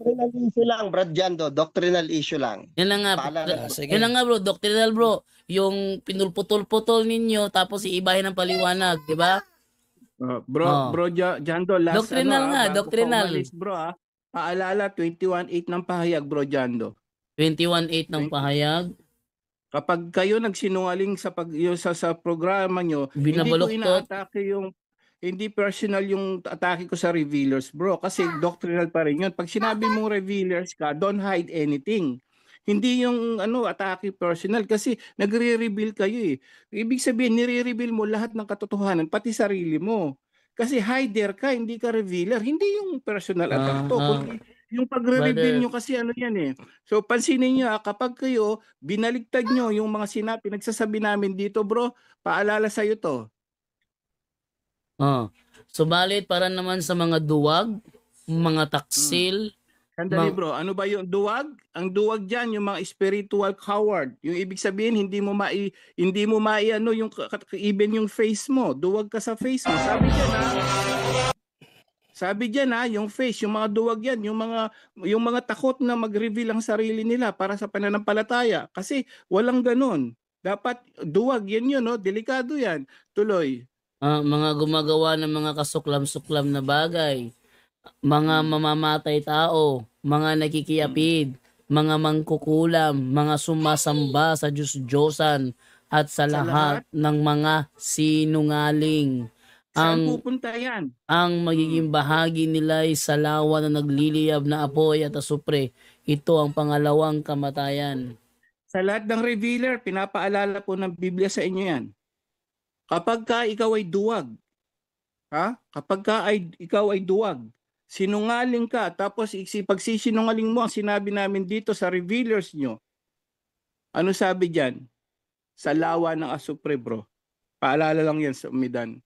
doctrinal issue lang, Brad Jando. Doctrinal issue lang. Yan lang nga. Paalala. Yan lang nga bro, doctrinal bro. Yung pinulputol-putol ninyo tapos iibahin ng paliwanag, di ba? Oh. Jando, last Doctrinal nga, bago ka doctrinal. umalis, bro paalala, 21.8 ng pahayag, bro Jando. 21.8 ng pahayag. Kapag kayo nagsinungaling sa programa nyo, hindi ko Binabaluktot. inaatake hindi personal yung atake ko sa revealers, bro. Kasi doctrinal pa rin yun. Pag sinabi mong revealers ka, don't hide anything. Hindi yung atake personal kasi nagre-reveal kayo eh. Ibig sabihin, nire-reveal mo lahat ng katotohanan, pati sarili mo. Kasi hider ka, hindi ka revealer. Hindi yung personal attack to. Kundi yung pagre-reveal nyo kasi yan eh. So pansinin nyo kapag kayo binaligtad nyo yung mga pinagsasabi namin dito, bro, paalala sa'yo to. Subalit para naman sa mga duwag, mga taksil. Sandali bro, ano ba yung duwag? Ang duwag diyan yung mga spiritual coward. Yung ibig sabihin hindi mo mai yung even yung face mo. Duwag ka sa face mo. Sabi diyan yung face, yung mga duwag yan, yung mga takot na mag-reveal ang sarili nila para sa pananampalataya kasi walang ganun. Dapat duwag yan yun, delikado yan. Tuloy. Mga gumagawa ng mga kasuklam-suklam na bagay, mga mamamatay tao, mga nakikiyapid, mga mangkukulam, mga sumasamba sa Diyos-Diyosan at sa lahat ng mga sinungaling. Saan pupunta yan? Ang magiging bahagi nila ay sa lawa na nagliliyab na apoy at asupre. Ito ang pangalawang kamatayan. Sa lahat ng revealer, pinapaalala po ng Biblia sa inyo yan. Kapag ikaw ay duwag, ikaw ay duwag, sinungaling ka, tapos pagsisinungaling mo ang sinabi namin dito sa revealers nyo, ano sabi dyan? Sa lawa ng asupre, bro. Paalala lang yan sa umidan.